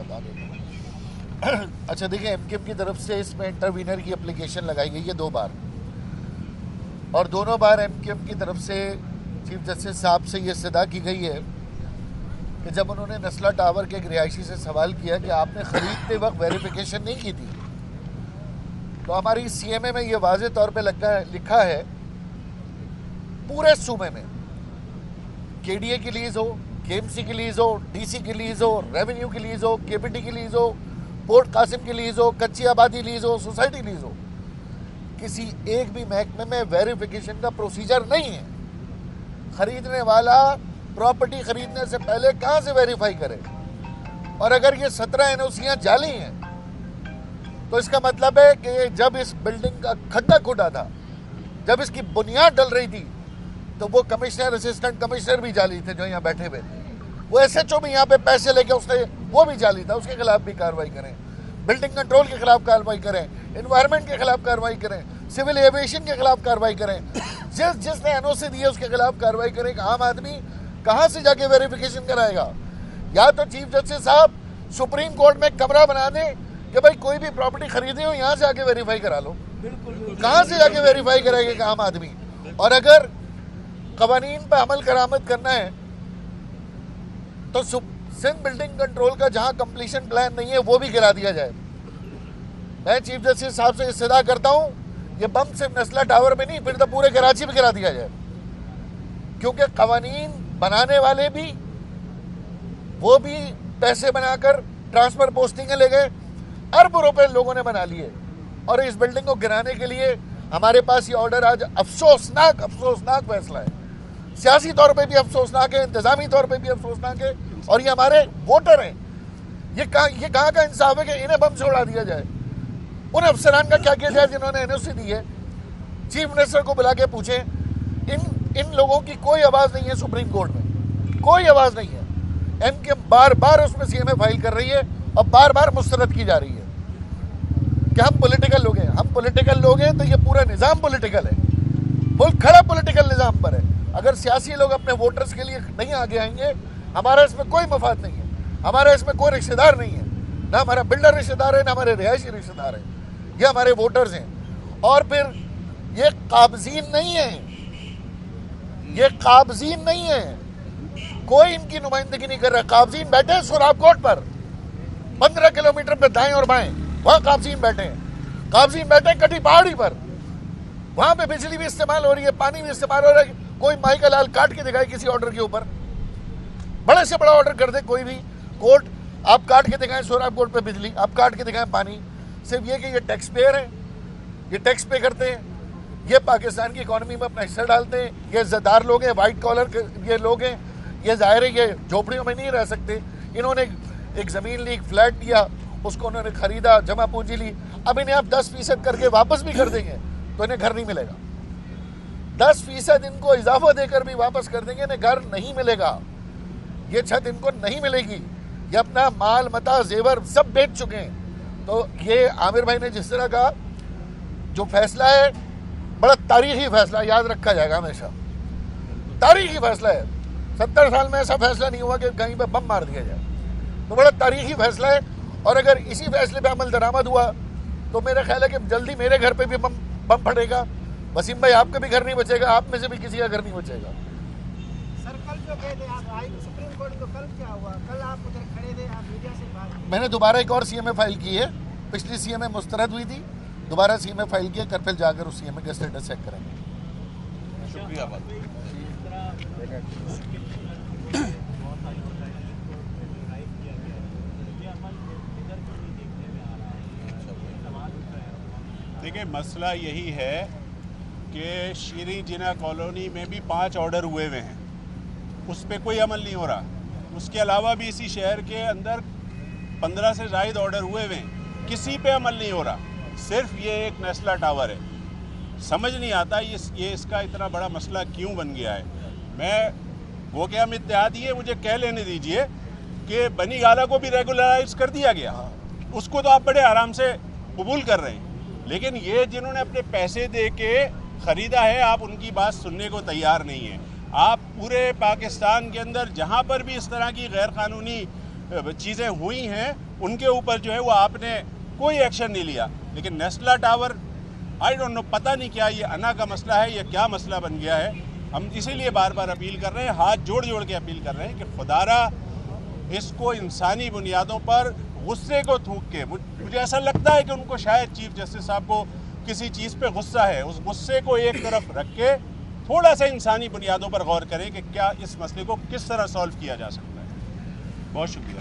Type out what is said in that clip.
बता देता हूँ। अच्छा देखिए, एमकेएम की तरफ से इसमें इंटरवीनर की एप्लीकेशन लगाई गई है 2 बार, और दोनों बार एमकेएम की तरफ से चीफ जस्टिस साहब से ये सदा की गई है कि जब उन्होंने नस्ला टावर के एक रिहायशी से सवाल किया कि आपने खरीदते वक्त वेरिफिकेशन नहीं की थी, तो हमारी सीएमए में ये वाज़ेह तौर पे लिखा है पूरे सूबे में केडीए की लीज हो, केएमसी की लीज हो, डीसी की लीज हो, रेवेन्यू की लीज हो, केपीटी की लीज हो, पोर्ट कासिम की लीज हो, कच्ची आबादी लीज हो, सोसाइटी लीज हो, किसी एक भी महकमे में वेरिफिकेशन का प्रोसीजर नहीं है। खरीदने वाला प्रॉपर्टी खरीदने से पहले कहां से वेरीफाई करे? और अगर ये 17 एनओसीयां जाली हैं तो इसका मतलब है कि जब इस बिल्डिंग का खड्डा खुदा था, जब इसकी बुनियाद डल रही थी, तो वो कमिश्नर, असिस्टेंट कमिश्नर भी जाली थे जो यहाँ बैठे हुए थे। वो एसएचओ भी यहाँ पे पैसे लेके उसने, वो भी जाली था, उसके खिलाफ भी कार्रवाई करें। बिल्डिंग कंट्रोल के खिलाफ कार्रवाई करें, एनवायरनमेंट के खिलाफ कार्रवाई करें, सिविल एविएशन के खिलाफ कार्रवाई करें, जिसने एनओसी दी है उसके खिलाफ कार्रवाई करें। आम आदमी कहाँ से जाके वेरिफिकेशन कराएगा? या तो चीफ जस्टिस साहब सुप्रीम कोर्ट में कमरा बना दें कि भाई कोई भी प्रॉपर्टी खरीदी हो यहाँ से आके वेरीफाई करा लो। कहाँ से जाके वेरीफाई कराएगा आम आदमी? और अगर कवानीन पर अमल करामत करना है तो सिंध बिल्डिंग कंट्रोल का जहां कंप्लीशन प्लान नहीं है वो भी गिरा दिया जाए। मैं चीफ जस्टिस साहब से इस्तदा करता हूं, ये बम सिर्फ नस्ला टावर में नहीं, फिर तो पूरे कराची में गिरा दिया जाए, क्योंकि कवानीन बनाने वाले भी, वो भी पैसे बनाकर ट्रांसफर पोस्टिंगें ले गए, अरबों रुपए लोगों ने बना लिए, और इस बिल्डिंग को गिराने के लिए हमारे पास ये ऑर्डर आज अफसोसनाक फैसला है। सियासी तौर पे भी अफसोसनाक है, इंतजामी तौर पे भी अफसोसनाक है, और ये हमारे वोटर हैं। ये कहाँ का इंसाफ है कि इन्हें बम छोड़ा दिया जाए? उन अफसरान का क्या किया जाए जिन्होंने एनओसी दी है? चीफ मिनिस्टर को बुला के पूछें, इन लोगों की कोई आवाज़ नहीं है सुप्रीम कोर्ट में, कोई आवाज़ नहीं है। एमकेएम बार बार उसमें सीएमए फाइल कर रही है और बार बार मुस्तरद की जा रही है कि हम पॉलिटिकल लोग हैं। हम पॉलिटिकल लोग हैं तो ये पूरा निज़ाम पॉलिटिकल है, मुल्क खड़ा पॉलिटिकल निज़ाम पर है। अगर सियासी लोग अपने वोटर्स के लिए नहीं आगे आएंगे, हमारा इसमें कोई मफाद नहीं है, हमारा इसमें कोई रिश्तेदार नहीं है, ना हमारा बिल्डर रिश्तेदार है, ना हमारे रिहायशी रिश्तेदार है, ये हमारे वोटर्स हैं। और फिर ये काबजीन नहीं है, ये काबजीन नहीं है, कोई इनकी नुमाइंदगी नहीं कर रहा। काबजीन बैठे हैं सोराब कोट पर 15 किलोमीटर पे दाएं और बाएं, वहां काबजीन बैठे हैं। काबजीन बैठे हैं कटी पहाड़ी पर, वहां पे बिजली भी इस्तेमाल हो रही है, पानी भी इस्तेमाल हो रहा है। कोई माई का लाल काट के दिखाए किसी ऑर्डर के ऊपर, बड़े से बड़ा ऑर्डर कर दे कोई भी कोर्ट, आप काट के दिखाएं सोराब कोट पे बिजली, आप काट के दिखाएं पानी। सिर्फ ये कि ये टैक्स पेयर हैं, ये टैक्स पे करते हैं, ये पाकिस्तान की इकोनॉमी में अपना हिस्सा डालते हैं, ये इज्जतदार लोग हैं, वाइट कॉलर ये लोग हैं, ये जाहिर है ये झोपड़ियों में नहीं रह सकते। इन्होंने एक ज़मीन ली, एक फ्लैट लिया, उसको उन्होंने खरीदा, जमा पूंजी ली, अब इन्हें आप 10% करके वापस भी कर देंगे तो इन्हें घर नहीं मिलेगा। 10% इनको इजाफा देकर भी वापस कर देंगे, इन्हें घर नहीं मिलेगा, ये छत इनको नहीं मिलेगी, ये अपना माल मता जेवर सब बेच चुके हैं। तो ये आमिर भाई ने जिस तरह का जो फैसला है, बड़ा तारीखी फैसला, याद रखा जाएगा हमेशा, तारीखी फैसला है। 70 साल में ऐसा फैसला नहीं हुआ कि कहीं पे बम मार दिया जाए, तो बड़ा तारीखी फैसला है। और अगर इसी फैसले पे अमल दरामद हुआ तो मेरा ख्याल है कि जल्दी मेरे घर पे भी बम फटेगा, वसीम भाई आपका भी घर नहीं बचेगा, आप में से भी किसी का घर नहीं बचेगा। सर कल जो गए थे आप आई सुप्रीम कोर्ट, तो कल क्या हुआ? कल आप उधर खड़े थे, आप मीडिया से बात, मैंने दोबारा एक और सीएमए फाइल की है, पिछली सीएमए मुस्तरद हुई थी, दोबारा सीएमए फाइल की है, कल फिर जाकर उस सीएमए का स्टेटस चेक करेंगे। शुक्रिया। देखिए मसला यही है कि शीरी जिना कॉलोनी में भी 5 ऑर्डर हुए हुए हैं, उस पर कोई अमल नहीं हो रहा। उसके अलावा भी इसी शहर के अंदर 15 से ज़ायद ऑर्डर हुए हुए हैं, किसी पे अमल नहीं हो रहा। सिर्फ ये एक नस्ला टावर है, समझ नहीं आता ये इसका इतना बड़ा मसला क्यों बन गया है। मैं वो क्या हम इत्तेहादी है, मुझे कह लेने दीजिए कि बनी गाला को भी रेगुलराइज कर दिया गया, उसको तो आप बड़े आराम से कबूल कर रहे हैं, लेकिन ये जिन्होंने अपने पैसे दे के ख़रीदा है, आप उनकी बात सुनने को तैयार नहीं है। आप पूरे पाकिस्तान के अंदर जहाँ पर भी इस तरह की गैर कानूनी चीज़ें हुई हैं उनके ऊपर जो है वो आपने कोई एक्शन नहीं लिया। लेकिन Nasla tower I don't know, पता नहीं क्या ये अना का मसला है, ये क्या मसला बन गया है। हम इसीलिए बार बार अपील कर रहे हैं, हाथ जोड़ जोड़ के अपील कर रहे हैं कि खुदारा इसको इंसानी बुनियादों पर गुस्से को थूक के, मुझे ऐसा लगता है कि उनको शायद चीफ जस्टिस साहब को किसी चीज़ पे गुस्सा है, उस गुस्से को एक तरफ रख के थोड़ा सा इंसानी बुनियादों पर गौर करें कि क्या इस मसले को किस तरह सॉल्व किया जा सकता है। बहुत शुक्रिया।